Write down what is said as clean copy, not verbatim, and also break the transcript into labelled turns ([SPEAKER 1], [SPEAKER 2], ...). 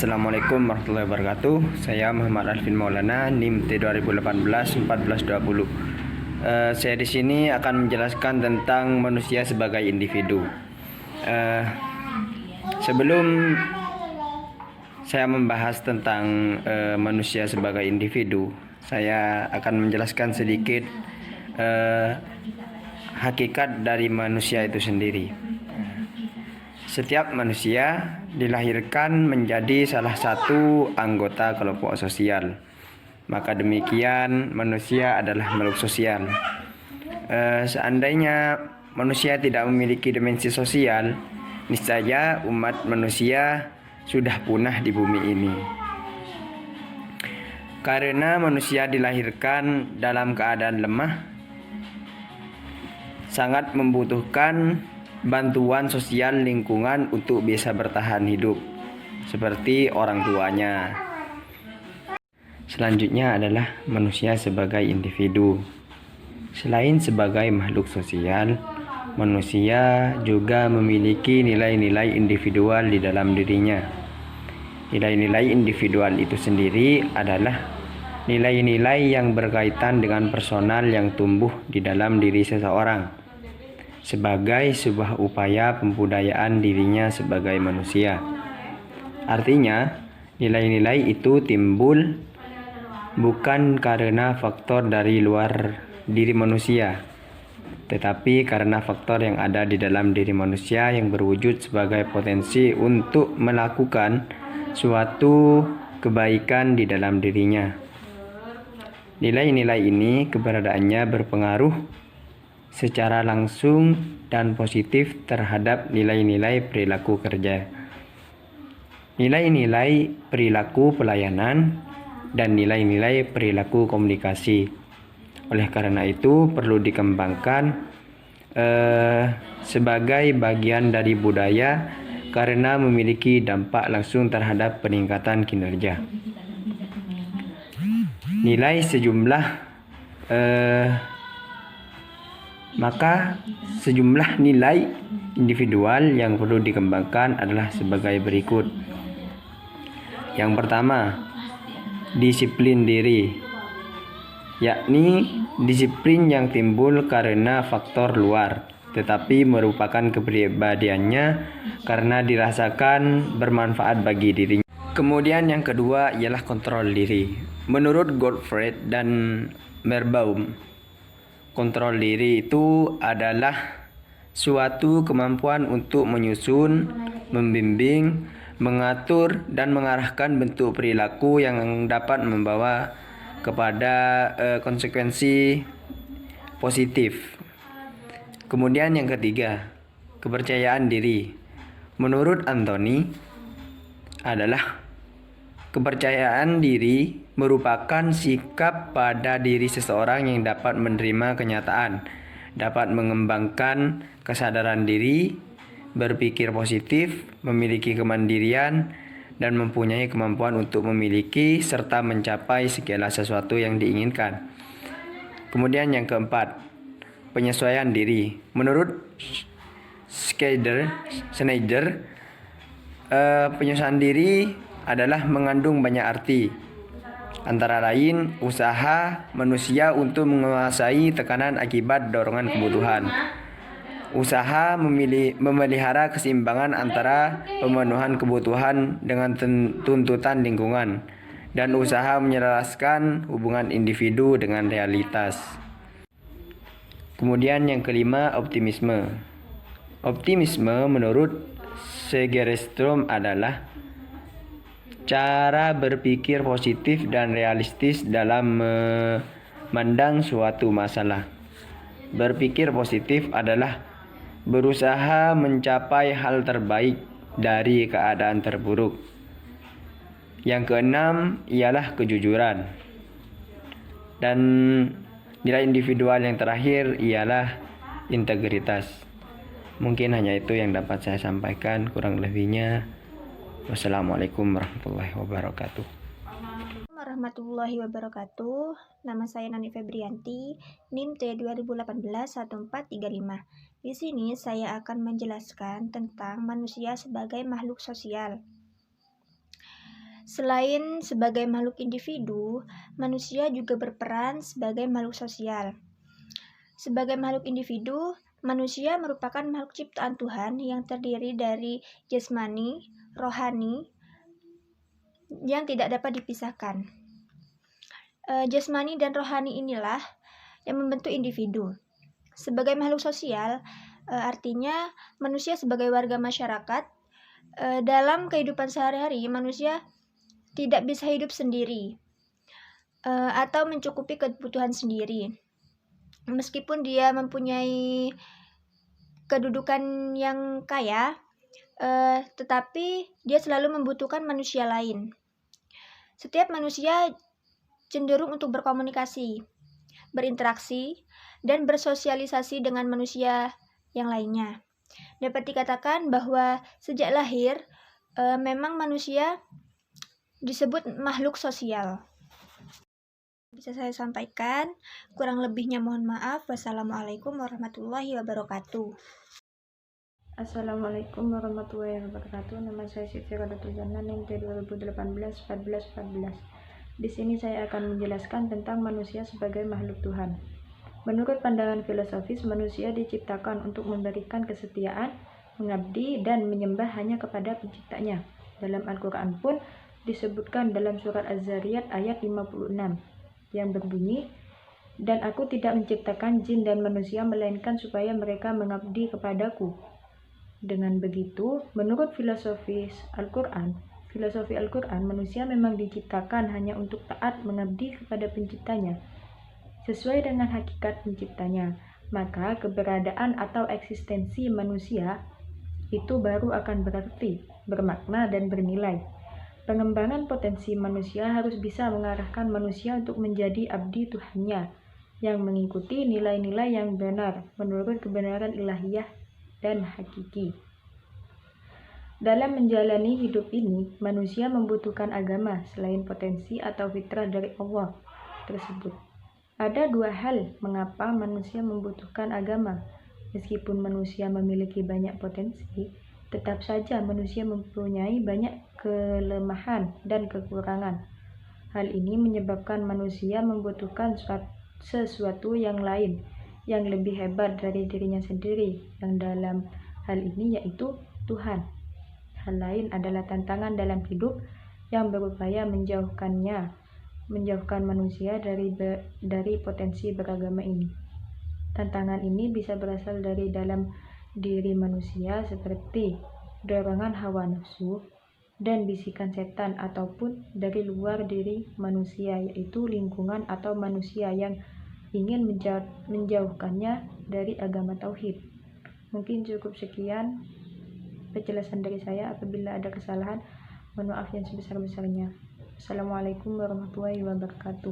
[SPEAKER 1] Assalamualaikum warahmatullahi wabarakatuh. Saya Muhammad Alvin Maulana, NIM T 2018-1420. Saya di sini akan menjelaskan tentang manusia sebagai individu. Sebelum saya membahas tentang manusia sebagai individu, saya akan menjelaskan sedikit hakikat dari manusia itu sendiri. Setiap manusia dilahirkan menjadi salah satu anggota kelompok sosial. Maka demikian manusia adalah makhluk sosial. Seandainya manusia tidak memiliki dimensi sosial, niscaya umat manusia sudah punah di bumi ini. Karena manusia dilahirkan dalam keadaan lemah, sangat membutuhkan bantuan sosial lingkungan untuk bisa bertahan hidup, seperti orang tuanya. Selanjutnya adalah manusia sebagai individu. Selain sebagai makhluk sosial, manusia juga memiliki nilai-nilai individual di dalam dirinya. Nilai-nilai individual itu sendiri adalah nilai-nilai yang berkaitan dengan personal yang tumbuh di dalam diri seseorang sebagai sebuah upaya pembudayaan dirinya sebagai manusia. Artinya, nilai-nilai itu timbul bukan karena faktor dari luar diri manusia, tetapi karena faktor yang ada di dalam diri manusia yang berwujud sebagai potensi untuk melakukan suatu kebaikan di dalam dirinya. Nilai-nilai ini keberadaannya berpengaruh secara langsung dan positif terhadap nilai-nilai perilaku kerja, nilai-nilai perilaku pelayanan, dan nilai-nilai perilaku komunikasi. Oleh karena itu perlu dikembangkan sebagai bagian dari budaya karena memiliki dampak langsung terhadap peningkatan kinerja. Nilai sejumlah nilai individual yang perlu dikembangkan adalah sebagai berikut. Yang pertama, disiplin diri, yakni disiplin yang timbul karena faktor luar, tetapi merupakan kepribadiannya karena dirasakan bermanfaat bagi dirinya. Kemudian yang kedua ialah kontrol diri. Menurut Gottfried dan Merbaum, kontrol diri itu adalah suatu kemampuan untuk menyusun, membimbing, mengatur, dan mengarahkan bentuk perilaku yang dapat membawa kepada konsekuensi positif. Kemudian yang ketiga, kepercayaan diri. Menurut Anthony adalah kepercayaan diri merupakan sikap pada diri seseorang yang dapat menerima kenyataan, dapat mengembangkan kesadaran diri, berpikir positif, memiliki kemandirian, dan mempunyai kemampuan untuk memiliki serta mencapai segala sesuatu yang diinginkan. Kemudian yang keempat, penyesuaian diri. Menurut Schneider, penyesuaian diri adalah mengandung banyak arti, antara lain usaha manusia untuk menguasai tekanan akibat dorongan kebutuhan, usaha memelihara keseimbangan antara pemenuhan kebutuhan dengan tuntutan lingkungan, dan usaha menyelaraskan hubungan individu dengan realitas. Kemudian yang kelima, optimisme. Optimisme menurut Segerstrom adalah cara berpikir positif dan realistis dalam memandang suatu masalah. Berpikir positif adalah berusaha mencapai hal terbaik dari keadaan terburuk. Yang keenam ialah kejujuran. Dan nilai individual yang terakhir ialah integritas. Mungkin hanya itu yang dapat saya sampaikan, kurang lebihnya wassalamualaikum warahmatullahi wabarakatuh.
[SPEAKER 2] Warahmatullahi wabarakatuh. Nama saya Nani Febrianti, NIM T 2018-1435. Di sini saya akan menjelaskan tentang manusia sebagai makhluk sosial. Selain sebagai makhluk individu, manusia juga berperan sebagai makhluk sosial. Sebagai makhluk individu, manusia merupakan makhluk ciptaan Tuhan yang terdiri dari jasmani, rohani, yang tidak dapat dipisahkan. Jasmani dan rohani inilah yang membentuk individu. Sebagai makhluk sosial, artinya manusia sebagai warga masyarakat. Dalam kehidupan sehari-hari, manusia tidak bisa hidup sendiri atau mencukupi kebutuhan sendiri. Meskipun dia mempunyai kedudukan yang kaya, tetapi dia selalu membutuhkan manusia lain. Setiap manusia cenderung untuk berkomunikasi, berinteraksi, dan bersosialisasi dengan manusia yang lainnya. Dapat dikatakan bahwa sejak lahir, memang manusia disebut makhluk sosial. Bisa saya sampaikan, kurang lebihnya mohon maaf. Wassalamualaikum warahmatullahi wabarakatuh.
[SPEAKER 3] Assalamualaikum warahmatullahi wabarakatuh. Nama saya Siti Rodatul Jannah, NIM 2018-1414. Di sini saya akan menjelaskan tentang manusia sebagai makhluk Tuhan. Menurut pandangan filosofis, manusia diciptakan untuk memberikan kesetiaan, mengabdi, dan menyembah hanya kepada penciptanya. Dalam Al-Quran pun disebutkan dalam surat Az-Zariyat ayat 56 yang berbunyi, "Dan aku tidak menciptakan jin dan manusia melainkan supaya mereka mengabdi kepadaku." Dengan begitu, menurut filosofi Al-Quran, manusia memang diciptakan hanya untuk taat mengabdi kepada penciptanya. Sesuai dengan hakikat penciptanya, maka keberadaan atau eksistensi manusia itu baru akan berarti, bermakna, dan bernilai. Pengembangan potensi manusia harus bisa mengarahkan manusia untuk menjadi abdi Tuhannya, yang mengikuti nilai-nilai yang benar menurut kebenaran ilahiyah dan hakiki. Dalam menjalani hidup ini, manusia membutuhkan agama selain potensi atau fitrah dari Allah tersebut. Ada dua hal mengapa manusia membutuhkan agama. Meskipun manusia memiliki banyak potensi, tetap saja manusia mempunyai banyak kelemahan dan kekurangan. Hal ini menyebabkan manusia membutuhkan sesuatu yang lain, yang lebih hebat dari dirinya sendiri, yang dalam hal ini yaitu Tuhan. Hal lain adalah tantangan dalam hidup yang berupaya menjauhkan manusia dari potensi beragama ini. Tantangan ini bisa berasal dari dalam diri manusia seperti dorongan hawa nafsu dan bisikan setan, ataupun dari luar diri manusia yaitu lingkungan atau manusia yang ingin menjauhkannya dari agama tauhid. Mungkin cukup sekian penjelasan dari saya. Apabila ada kesalahan, mohon maaf yang sebesar-besarnya. Assalamualaikum warahmatullahi wabarakatuh.